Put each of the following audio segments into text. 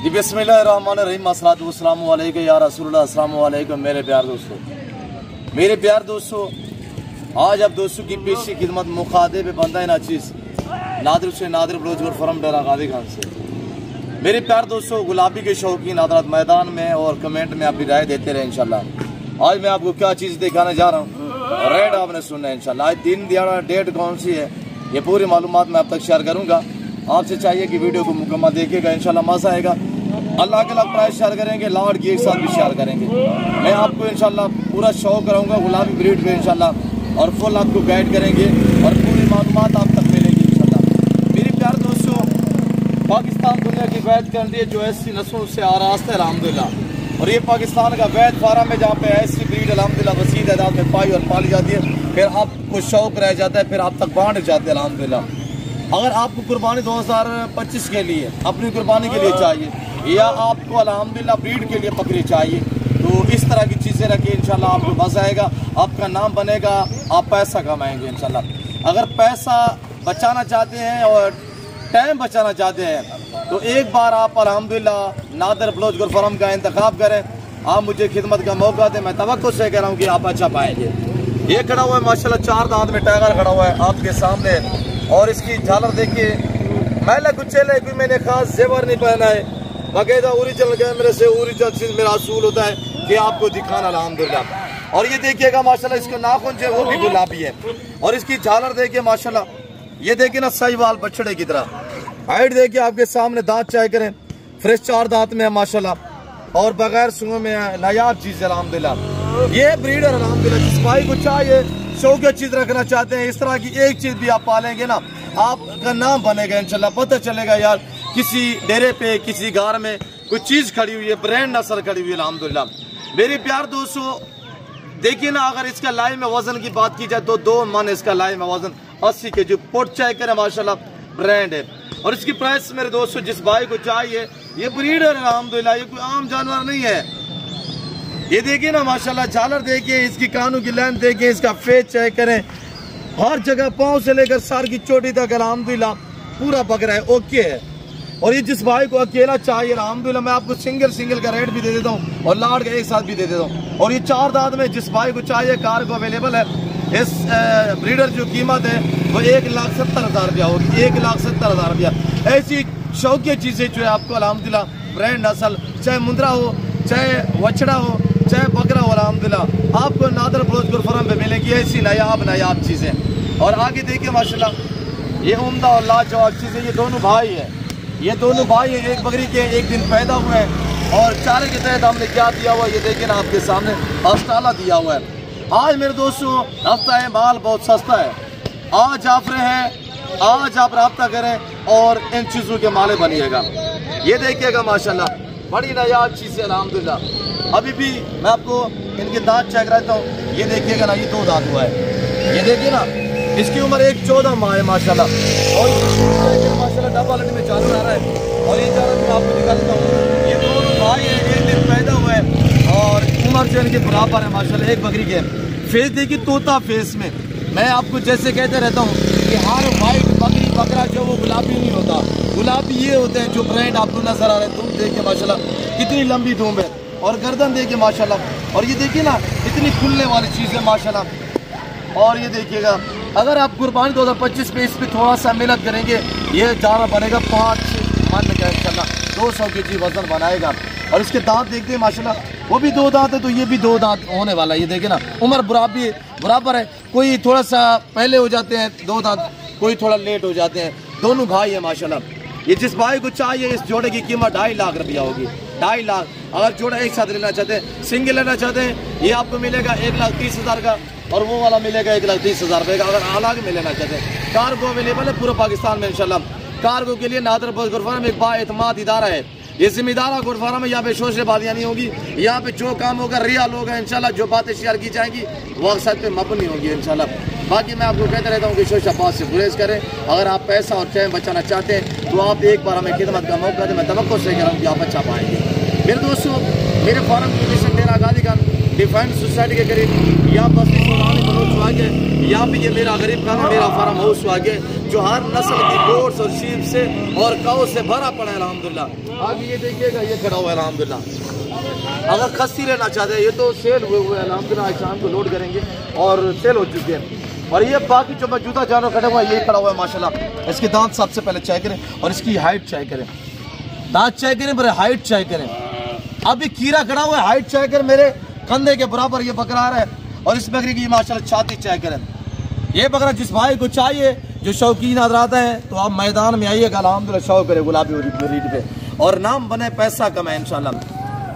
जी बिस्मिल्लाहिर्रहमानिर्रहीम अस्सलातु वस्सलामु अलैका या रसूलुल्लाह अस्सलामु अलैकुम मेरे प्यार दोस्तों आज आप दोस्तों की पेशी खिदमत मुखातिब बंदा नाचीज नादिर से नादिर बलोच फरम डेरा गादी खान से। मेरे प्यार दोस्तों गुलाबी के शौकीन हज़रात मैदान में और कमेंट में अपनी राय देते रहे इंशाल्लाह। आज मैं आपको क्या चीज़ दिखाने जा रहा हूँ रेड आपने सुनना है इंशाल्लाह। आज दिन दिहाड़ा डेट कौन सी है ये पूरी मालूमात मैं अब तक शेयर करूँगा। आपसे चाहिए कि वीडियो को मुकम्मल देखिएगा, इंशाल्लाह मज़ा आएगा। अल्लाह के लाख प्राइस शेयर करेंगे, लाड़ की एक साथ भी शेयर करेंगे। मैं आपको इंशाल्लाह पूरा शौक कराऊंगा गुलाबी ब्रीड पे इंशाल्लाह और फुल आपको गाइड करेंगे और पूरी मालूमात आप तक मिलेगी इंशाल्लाह। मेरे प्यार दोस्तों पाकिस्तान दुनिया की वैद कंट्री जो ऐसी नस्लों से आरास्त है अल्हम्दुलिल्लाह, और ये पाकिस्तान का वैद फार्म है जहाँ पे ऐसी ब्रीड अल्हम्दुलिल्लाह वसी तादाद में पाई और पाली जाती है। फिर आपको शौक रह जाता है, फिर आप तक बांट जाते हैं अल्हम्दुलिल्लाह। अगर आपको कुर्बानी 2025 के लिए अपनी कुर्बानी के लिए चाहिए या आपको अल्हम्दुलिल्लाह ब्रीड के लिए बकरी चाहिए तो इस तरह की चीज़ें रखिए इंशाल्लाह, आपको मज़ा आएगा, आपका नाम बनेगा, आप पैसा कमाएंगे इंशाल्लाह। अगर पैसा बचाना चाहते हैं और टाइम बचाना चाहते हैं तो एक बार आप अल्हम्दुलिल्लाह नादिर बलोच फर्म का इंतखाब करें। आप मुझे खिदमत का मौका दें, मैं तवक्को से कह रहा हूँ कि आप अच्छा पाएंगे। ये खड़ा हुआ है माशाल्लाह, 4 दांत में टाइगर खड़ा हुआ है आपके सामने, और इसकी झालर देखिए, मैला कुचेले कोई मैंने खास जेवर नहीं पहना है, बाकायदा ओरिजिनल कैमरे से ओरिजिनल चीज मेरा असूल होता है कि आपको दिखाना अल्हम्दुलिल्लाह। और ये देखिएगा माशाल्लाह इसके नाखून जो है वो भी गुलाबी है, और इसकी झालर देखिए माशाल्लाह, ये देखिए ना साहिवाल बछड़े की तरह। हाइट देखिए आपके सामने, दांत चाहे करें फ्रेश 4 दांत में है माशाल्लाह, और बगैर सूंघों में है, नायाब चीज है अल्हम्दुलिल्लाह। ये ब्रीडर अल्हम्दुलिल्लाह जिस भाई को चाहिए शौक चीज रखना चाहते हैं, इस तरह की एक चीज भी आप पालेंगे ना आपका नाम बनेगा इंशाल्लाह। पता चलेगा यार किसी डेरे पे किसी गार में कुछ चीज खड़ी हुई है, ब्रांड नस्ल खड़ी हुई है अल्हम्दुलिल्लाह। मेरे प्यार दोस्तों देखिए ना, अगर इसका लाइव में वजन की बात की जाए तो 2 मन इसका लाइव में वजन 80 के जो पोट चाय करे माशाल्लाह ब्रांड है। और इसकी प्राइस मेरे दोस्तों जिस भाई को चाहिए, ये ब्रीडर है अल्हम्दुलिल्लाह, ये कोई आम जानवर नहीं है। ये देखिए ना माशाल्लाह, झालर देखिए, इसकी कानों की लेंथ देखिए, इसका फेस चेक करें, हर जगह पाँव से लेकर सर की चोटी तक अल्हम्दुलिल्लाह पूरा बकरा है, ओके है। और ये जिस भाई को अकेला चाहिए अल्हम्दुलिल्लाह मैं आपको सिंगल का रेट भी दे देता हूँ और लाड़ का एक साथ भी दे देता हूँ। और ये 4 दांत में जिस भाई को चाहिए कार को अवेलेबल है। इस ब्रीडर जो कीमत है वो 1,70,000 रुपया होगी, 1,70,000 रुपया। ऐसी शौकीय चीज़ें जो है आपको अल्हम्दुलिल्लाह ब्रांड नस्ल, चाहे मुंद्रा हो, चाहे वछड़ा हो, चाहे बकरा हो, अल्हम्दुलिल्लाह आपको नादिर बलोच फर्म पे मिलेगी ऐसी नायाब चीज़ें। और आगे देखिए माशाल्लाह ये उम्दा और लाजवाब चीज़ें, ये दोनों भाई है, ये दोनों भाई है, एक बकरी के एक दिन पैदा हुए हैं। और चारे के तहत हमने क्या दिया हुआ है ये देखिए ना आपके सामने, अस्ताला दिया हुआ है। आज मेरे दोस्तों हफ्ता है, माल बहुत सस्ता है, आज ऑफर है, आज आप रब्ता करें और इन चीज़ों के माले बनिएगा। ये देखिएगा माशाल्लाह बड़ी नायाब चीज़ है अल्हम्दुलिल्लाह। अभी भी मैं आपको इनके दांत चेक रहता हूँ, ये देखिएगा ना, ये 2 दांत हुआ है, ये देखिए ना, इसकी उम्र 14 माह है माशाल्लाह। और माशाल्लाह डबल में चालू आ रहा है। और ये चालू मैं आपको दिखाता हूँ, ये दोनों भाई है, एक दिन पैदा हुए हैं और उम्र से इनके बराबर है माशाल्लाह। एक बकरी के फेस देखिए, तोता फेस में। मैं आपको जैसे कहते रहता हूँ कि हर वाइट बकरी बकरा जो वो गुलाबी नहीं होता, गुलाबी ये होते हैं जो ब्रांड आपको नजर आ रहे हैं। धूम देखिए माशाल्लाह कितनी लंबी धूम है, और गर्दन देखिए माशाल्लाह, और ये देखिए ना इतनी खुलने वाली चीज़ है माशाल्लाह। और ये देखिएगा अगर आप कुर्बानी 2025 पे इस पर थोड़ा सा मेहनत करेंगे ये ज़्यादा बनेगा, 5 मन का इंशाल्लाह 200 kg वजन बनाएगा। और इसके दांत देखते हैं माशाल्लाह, वो भी 2 दांत है तो ये भी 2 दांत होने वाला है। ये देखिए ना उम्र बराबर है, कोई थोड़ा सा पहले हो जाते हैं 2 दांत, कोई थोड़ा लेट हो जाते हैं, दोनों भाई है माशाल्लाह। ये जिस भाई को चाहिए इस जोड़े की कीमत 2.5 लाख रुपया होगी, 2.5 लाख। अगर जोड़ा एक साथ लेना चाहते हैं, सिंगल लेना चाहते हैं, ये आपको मिलेगा 1,30,000 का, और वो वाला मिलेगा 1,30,000 रुपये का। अगर अलग में लेना चाहते हैं, कार्गो अवेलेबल है पूरे पाकिस्तान में इंशाल्लाह। कार्गो के लिए नादिर बलोच फर्म एक बाएतमाद इदारा है, ये जिम्मेदार गुड फार्म है। यहाँ पे शोशेबाजियाँ नहीं होगी, यहाँ पे जो काम होगा रियल होगा इंशाल्लाह, जो बातें शेयर की जाएंगी वो अक्सर पे मबनी होगी इंशाल्लाह। बाकी मैं आपको कहता रहता हूँ कि शोशाबाज से गुरेज करें। अगर आप पैसा और टाइम बचाना चाहते हैं तो आप एक बार हमें खिदमत का मौका दें, मैं तवक्को से कह रहा हूँ कि आप अच्छा पाएंगे। मेरे दोस्तों मेरे फार्म की लोकेशन डेरा गादी खान डिफेंस सोसाइटी के करीब, यहाँ बस्ती हाउस वाक़ है। यहाँ पे ये मेरा गरीब खाना, मेरा फार्म हाउस वाक़ है, जो हर नस्ल की गोट्स और शीप से और काऊ से भरा पड़ा है अल्हम्दुलिल्लाह। आप ये देखिएगा, ये खड़ा हुआ है अल्हम्दुलिल्लाह। अगर खस्सी लेना चाहते हैं, ये तो सेल हुए हुए अल्हम्दुलिल्लाह, आज शाम को लोड करेंगे और सेल हो चुके हैं। और ये बाकी जो मौजूदा जानवर खड़े हुआ है, ये खड़ा हुआ है माशाल्लाह। इसके दांत सबसे पहले चेक करें और इसकी हाइट चेक करें, दांत चेक करें, मेरे हाइट चेक करें। अभी कीड़ा खड़ा हुआ है, हाइट चेक करें, मेरे कंधे के बराबर ये बकरा है। और इस बकरी की माशाल्लाह छाती चेक करें। ये बकरा जिस भाई को चाहिए, जो शौकीन हज़रात हैं, तो आप मैदान में आइएगा, अल्हम्दुलिल्लाह शौक करे गुलाबी रीड पे और नाम बने, पैसा कमाए इंशाल्लाह।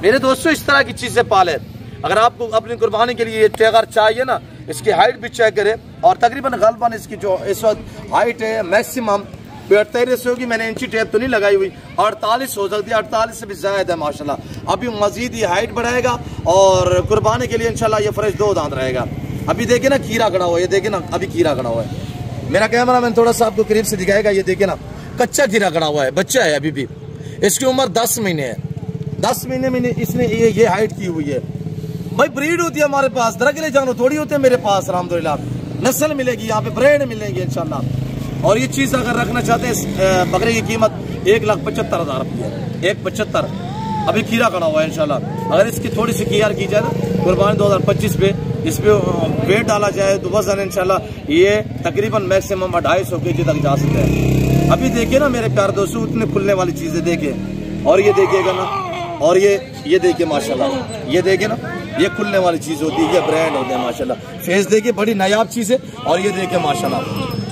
मेरे दोस्तों, इस तरह की चीज़ें पाले। अगर आपको अपनी कुर्बानी के लिए ये टैगर चाहिए ना, इसकी हाइट भी चेक करें। और तकरीबन गलबन इसकी जो इस वक्त हाइट है मैक्सिमम 43 होगी। मैंने इंची टेप तो नहीं लगाई हुई, 48 हो सकती है, 48 से भी ज़्यादा है माशाल्लाह। अभी मजीद ये हाइट बढ़ाएगा और कुर्बानी के लिए इंशाल्लाह ये फ्रेश 2 दांत रहेगा। अभी देखे ना कीड़ा खड़ा हुआ है, ये देखे ना, अभी कीड़ा खड़ा हुआ है। मेरा कैमरा मैन थोड़ा सा आपको करीब से दिखाएगा, ये देखे ना, कच्चा कीड़ा खड़ा हुआ है, बच्चा है अभी भी। इसकी उम्र 10 महीने है। 10 महीने में इसने ये हाइट की हुई है। भाई ब्रीड होती है हमारे पास, तरह के लिए जानवर थोड़ी होते हैं मेरे पास। अल्हम्दुलिल्लाह नस्ल मिलेगी यहाँ पे, ब्रेड मिलेंगे इंशाल्लाह। और ये चीज़ अगर रखना चाहते हैं, बकरे की कीमत 1,75,000 रुपये है, 1,75,000। अभी खीरा खड़ा हुआ है इंशाल्लाह। अगर इसकी थोड़ी सी केयर की जाए ना, कुर्बानी 2025 पे इस पे वेट डाला जाए तो वजन इंशाल्लाह ये तकरीबन मैक्सिमम 250 kg तक जा सकते हैं। अभी देखिए ना मेरे प्यारे दोस्तों, उतने खुलने वाली चीज़ें देखिए। और ये देखिएगा ना, और ये देखिए माशाल्लाह, ये देखिए ना, ये खुलने वाली चीज़ होती है, ये ब्रांड होते हैं माशाल्लाह। फेस देखिए, बड़ी नायाब चीज़ है। और ये देखिए माशाल्लाह,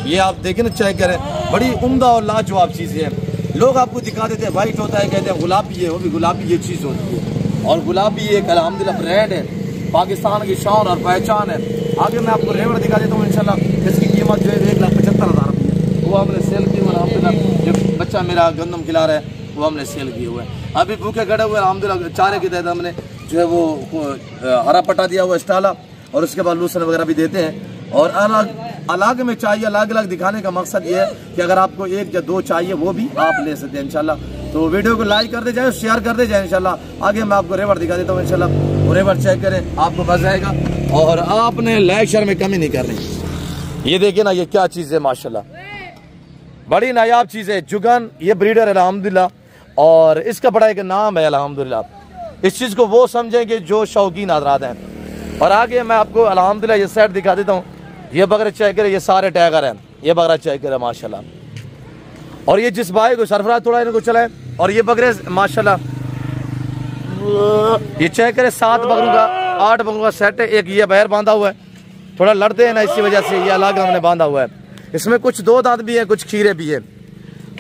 ये आप देखें ना, चेक करें, बड़ी उम्दा और लाजवाब चीज़ें हैं। लोग आपको दिखा देते हैं वाइट होता है, कहते हैं गुलाबी है, वो भी गुलाबी ये चीज़ होती है। और गुलाबी एक अल्हम्दुलिल्लाह ब्रांड है, पाकिस्तान की शान और पहचान है। आगे मैं आपको रेवड़ दिखा देता हूँ इंशाल्लाह। इसकी कीमत जो है 1,75,000 रुपये, वो हमने सेल की हुआ अल्हम्दुलिल्लाह। जो बच्चा मेरा गंदम खिला रहा है वो हमने सेल किए हुए हैं। अभी भूखे खड़े हुए अल्हम्दुलिल्लाह, चारे के तहत हमने जो है वो हरा पट्टा दिया हुआ स्टाला, और उसके बाद लूसन वगैरह भी देते हैं। और अलग में चाहिए, अलग अलग दिखाने का मकसद ये है कि अगर आपको 1 या 2 चाहिए वो भी आप ले सकते हैं इंशाल्लाह। तो वीडियो को लाइक कर दे जाए, शेयर कर दे जाए इंशाल्लाह। आगे मैं आपको रेवड़ दिखा देता हूँ इंशाल्लाह। रेवड़ चेक करें, आपको मजा आएगा और आपने लाइक शेयर में कमी नहीं करनी। ये देखिए ना, ये क्या चीज़ है माशाल्लाह, बड़ी नायाब चीज़ है। जुगन ये ब्रीडर है अल्हम्दुलिल्लाह, और इसका बड़ा एक नाम है अल्हम्दुलिल्लाह। इस चीज़ को वो समझेंगे जो शौकीन हज़रात हैं। और आगे मैं आपको अल्हम्दुलिल्लाह ये सेट दिखा देता हूँ। ये बकरे चेक करें, ये सारे टैगर हैं, ये बकरा चेक करें माशाल्लाह। और ये जिस भाई को सरफराज थोड़ा इनको चलाए। और ये बकरे माशाल्लाह, ये चेक करें, 7 बकरों का 8 बकरों का सेट है। एक ये बहर बांधा हुआ है, थोड़ा लड़ते हैं ना, इसी वजह से ये अलग हमने बांधा हुआ है। इसमें कुछ 2 दांत भी है, कुछ खीरे भी है।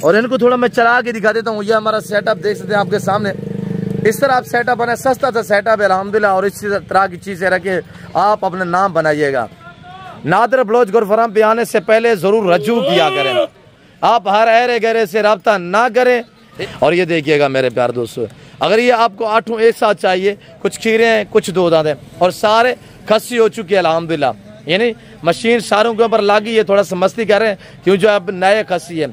और इनको थोड़ा मैं चला के दिखा देता हूँ। ये हमारा सेटअप देख सकते हैं आपके सामने। इस तरह आप सेटअप बनाए, सस्ता सा सेटअप है अल्हम्दुलिल्लाह। और इसी तरह की चीज़ें रखे, आप अपने नाम बनाइएगा। नादर ब्लोच गोर फार्म पे आने से पहले ज़रूर रजू किया करें, आप हर अहरे गहरे से रब्ता ना करें। और ये देखिएगा मेरे प्यारे दोस्तों, अगर ये आपको 8 एक साथ चाहिए, कुछ खीरे हैं, कुछ 2 दांत हैं, और सारे खस्सी हो चुके हैं अल्हम्दुलिल्लाह। यानी मशीन सारों के ऊपर लागी है, थोड़ा सा मस्ती कर रहे हैं क्यों, जो अब नए खस्सी है।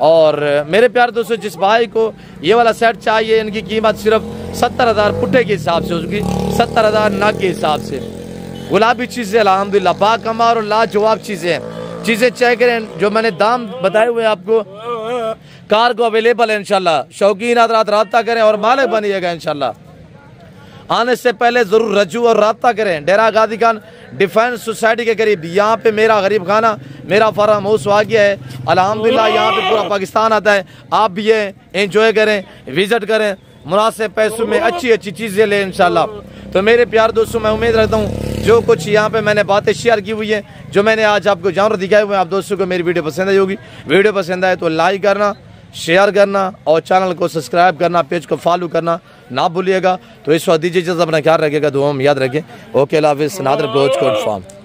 और मेरे प्यारे दोस्तों, जिस भाई को ये वाला सेट चाहिए, इनकी कीमत सिर्फ 70,000 पुट्टे के हिसाब से होगी, 70,000 नाक के हिसाब से। गुलाबी चीज़ें अल्हम्दुलिल्लाह, बाकमाल और लाजवाब चीज़ें चेक करें। जो मैंने दाम बताए हुए आपको, कार को अवेलेबल है इंशाल्लाह। शौकीन हज़रात रब्ता करें और मालिक बनिएगा इंशाल्लाह। आने से पहले ज़रूर रजू और रब्ता करें। डेरा गाजी खान डिफेंस सोसाइटी के करीब, यहाँ पे मेरा गरीब खाना, मेरा फार्म हाउस वाक़ है अल्हम्दुलिल्लाह। यहाँ पे पूरा पाकिस्तान आता है, आप भी ये एंजॉय करें, विज़िट करें, मुनासिब पैसों में अच्छी चीज़ें लें इंशाल्लाह। तो मेरे प्यार दोस्तों, मैं उम्मीद रखता हूँ जो कुछ यहाँ पे मैंने बातें शेयर की हुई है, जो मैंने आज आपको जानवर दिखाए हुए हैं, आप दोस्तों को मेरी वीडियो पसंद आई होगी। वीडियो पसंद आए तो लाइक करना, शेयर करना और चैनल को सब्सक्राइब करना, पेज को फॉलो करना ना भूलिएगा। तो इस वक्त दीजिए, अपना ख्याल रखिएगा, दुआ में याद रखें। ओके, अल्लाह हाफ़िज़। Nadir Baloch goat farm.